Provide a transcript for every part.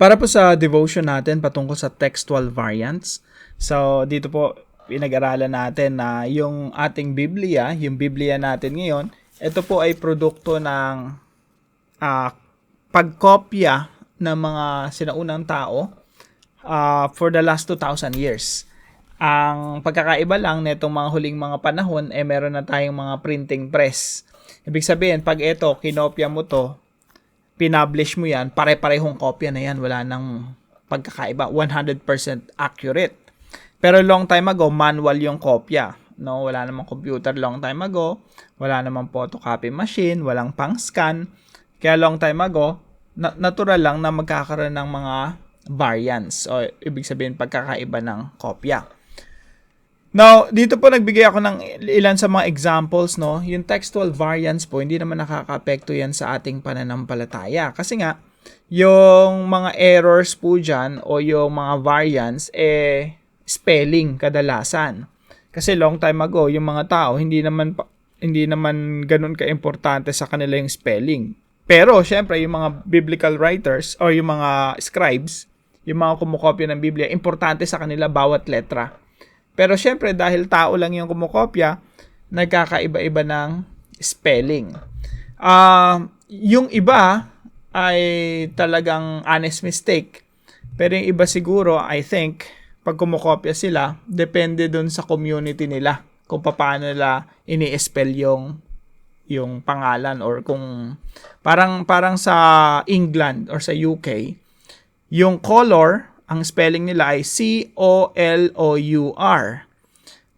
Para po sa devotion natin patungkol sa textual variants. So, dito po pinag-aralan natin na yung ating Biblia, yung Biblia natin ngayon, ito po ay produkto ng pagkopya ng mga sinaunang tao for the last 2,000 years. Ang pagkakaiba lang nitong mga huling mga panahon, meron na tayong mga printing press. Ibig sabihin, pag ito, kinopya mo to, pinublish mo yan, pare-parehong kopya na yan, wala nang pagkakaiba, 100% accurate. Pero long time ago, manual yung kopya. No, wala namang computer long time ago, wala namang photocopy machine, walang pang-scan. Kaya long time ago, natural lang na magkakaroon ng mga variants o ibig sabihin pagkakaiba ng kopya. Now, dito po nagbigay ako ng ilan sa mga examples, no? Yung textual variants po, hindi naman nakaka-apekto yan sa ating pananampalataya. Kasi nga, yung mga errors po dyan o yung mga variants, spelling kadalasan. Kasi long time ago, yung mga tao, hindi naman ganun ka-importante sa kanila yung spelling. Pero, syempre, yung mga biblical writers o yung mga scribes, yung mga kumukopya ng Biblia, importante sa kanila bawat letra. Pero syempre, dahil tao lang yung kumukopya, nagkakaiba-iba ng spelling. Yung iba ay talagang honest mistake. Pero yung iba siguro, I think, pag kumukopya sila, depende dun sa community nila. Kung paano nila ini-spell yung pangalan or kung parang sa England or sa UK, yung color, ang spelling nila ay C-O-L-O-U-R.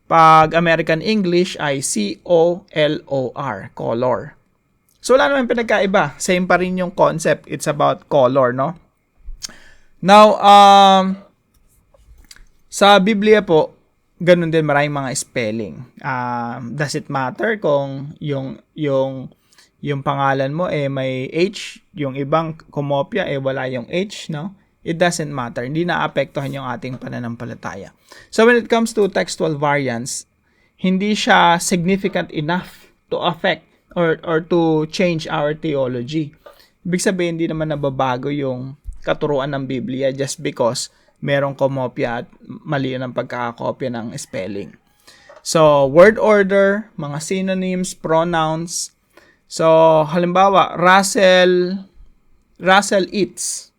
Pag American English ay C-O-L-O-R, color. So wala naman pinagkaiba. Same pa rin yung concept. It's about color, no? Now, sa Biblia po, ganun din maraming mga spelling. Does it matter kung yung pangalan mo may H, yung ibang kumopya wala yung H, no? It doesn't matter. Hindi naapektuhan yung ating pananampalataya. So when it comes to textual variants, hindi siya significant enough to affect or to change our theology. Ibig sabihin, hindi naman nababago yung katuruan ng Biblia just because merong kumopya at mali ng pagkakakopya ng spelling. So, word order, mga synonyms, pronouns. So, halimbawa, Russell eats.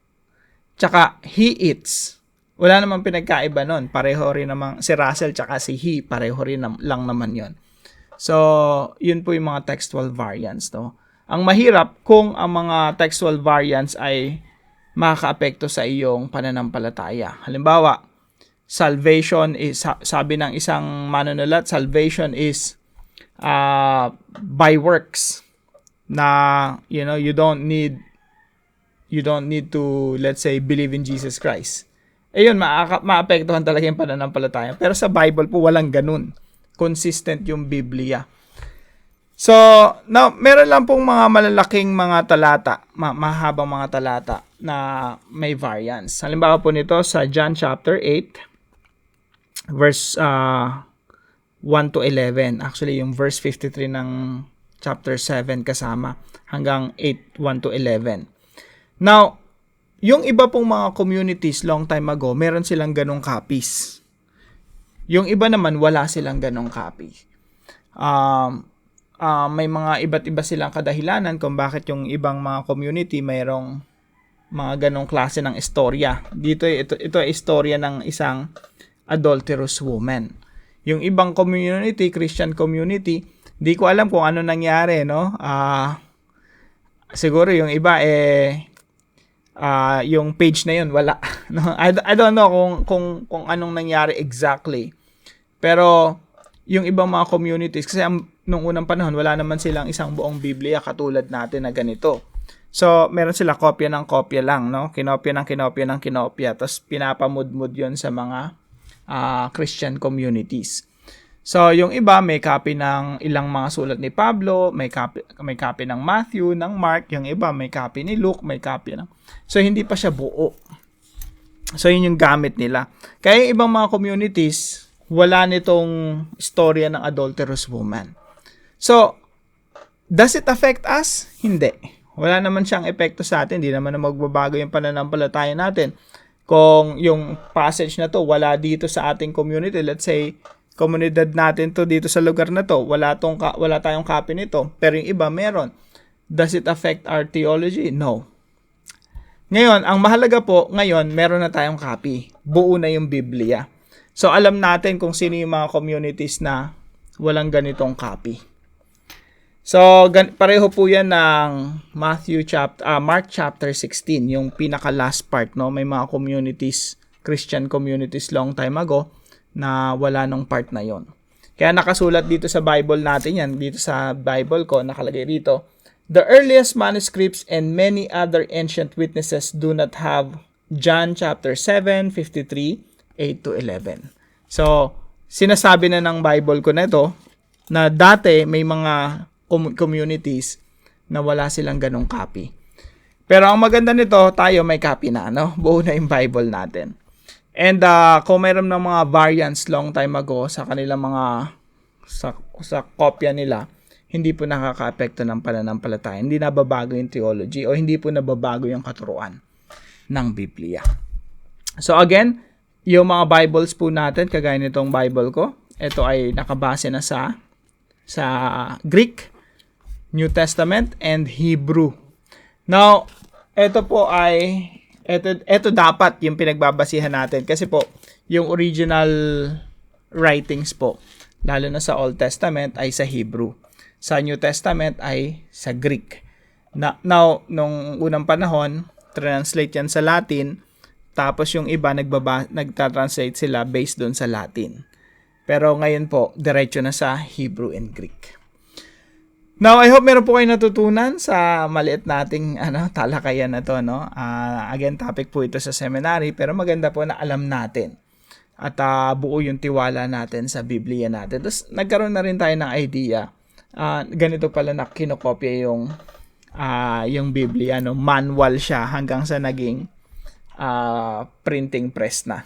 Tsaka, he eats. Wala namang pinagkaiba nun. Pareho rin naman, si Russell tsaka si he, pareho rin lang naman yon. So, yun po yung mga textual variants, no? Ang mahirap kung ang mga textual variants ay makakaapekto sa iyong pananampalataya. Halimbawa, salvation is, sabi ng isang manunulat, salvation is by works. Na, you don't need to, let's say, believe in Jesus Christ. Ayun, maapektuhan talaga yung pananampalataya. Pero sa Bible po, walang ganun. Consistent yung Biblia. So, now, meron lang pong mga malalaking mga talata, mahabang mga talata na may variance. Halimbawa po nito sa John chapter 8, verse 1 to 11. Actually, yung verse 53 ng chapter 7 kasama hanggang 8, 1 to 11. Now, yung iba pong mga communities long time ago, meron silang ganong copies. Yung iba naman, wala silang ganong copy. May mga iba't iba silang kadahilanan kung bakit yung ibang mga community mayroong mga ganong klase ng istorya. Ito ay istorya ng isang adulterous woman. Yung ibang community, Christian community, di ko alam kung ano nangyari, no? Siguro yung iba yung page na yun wala. No? I don't know kung anong nangyari exactly. Pero yung ibang mga communities, kasi nung unang panahon wala naman silang isang buong Biblia katulad natin na ganito. So meron sila kopya ng kopya lang, no? Kinopya ng kinopya, tapos pinapamudmud yon sa mga Christian communities. So, yung iba may copy ng ilang mga sulat ni Pablo, may copy ng Matthew, ng Mark, yung iba may copy ni Luke, may copy ng... So, hindi pa siya buo. So, yun yung gamit nila. Kaya yung ibang mga communities, wala nitong istorya ng adulterous woman. So, does it affect us? Hindi. Wala naman siyang epekto sa atin. Hindi naman na magbabago yung pananampalataya natin. Kung yung passage na to wala dito sa ating community, let's say, komunidad natin to dito sa lugar na to, wala tayong copy nito, pero yung iba meron. Does it affect our theology? No. Ngayon, ang mahalaga po, ngayon, meron na tayong copy. Buo na yung Biblia. So, alam natin kung sino yung mga communities na walang ganitong copy. So, pareho po yan ng Mark chapter 16, yung pinaka-last part, no? May mga communities, Christian communities long time ago, na wala nung part na yon. Kaya nakasulat dito sa Bible natin yan, dito sa Bible ko, nakalagay dito, the earliest manuscripts and many other ancient witnesses do not have John chapter 7, 53, 8-11. So, sinasabi na ng Bible ko na ito, na dati may mga communities na wala silang ganong copy. Pero ang maganda nito, tayo may copy na, no? Buo na yung Bible natin. And kung mayroon ng mga variants long time ago sa kanilang mga sa kopya nila, hindi po nakaka-apekto ng pananampalataya. Hindi nababago yung theology o hindi po nababago yung katuruan ng Biblia. So again, yung mga Bibles po natin, kagaya nitong Bible ko, ito ay nakabase na sa Greek, New Testament, and Hebrew. Now, ito dapat yung pinagbabasihan natin kasi po, yung original writings po, lalo na sa Old Testament ay sa Hebrew. Sa New Testament ay sa Greek. Now, nung unang panahon, translate yan sa Latin, tapos yung iba nagta-translate sila based doon sa Latin. Pero ngayon po, diretso na sa Hebrew and Greek. Now, I hope meron po kayo natutunan sa maliit nating talakayan na to, no? Again, topic po ito sa seminary, pero maganda po na alam natin. At buo yung tiwala natin sa Biblia natin. Tapos, nagkaroon na rin tayo ng idea. Ganito pala na kinokopya yung Biblia, no? Manual siya hanggang sa naging printing press na.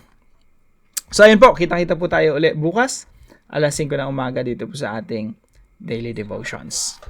So, ayun po, kita-kita po tayo ulit bukas, alas 5 ng umaga dito po sa ating Daily Devotions.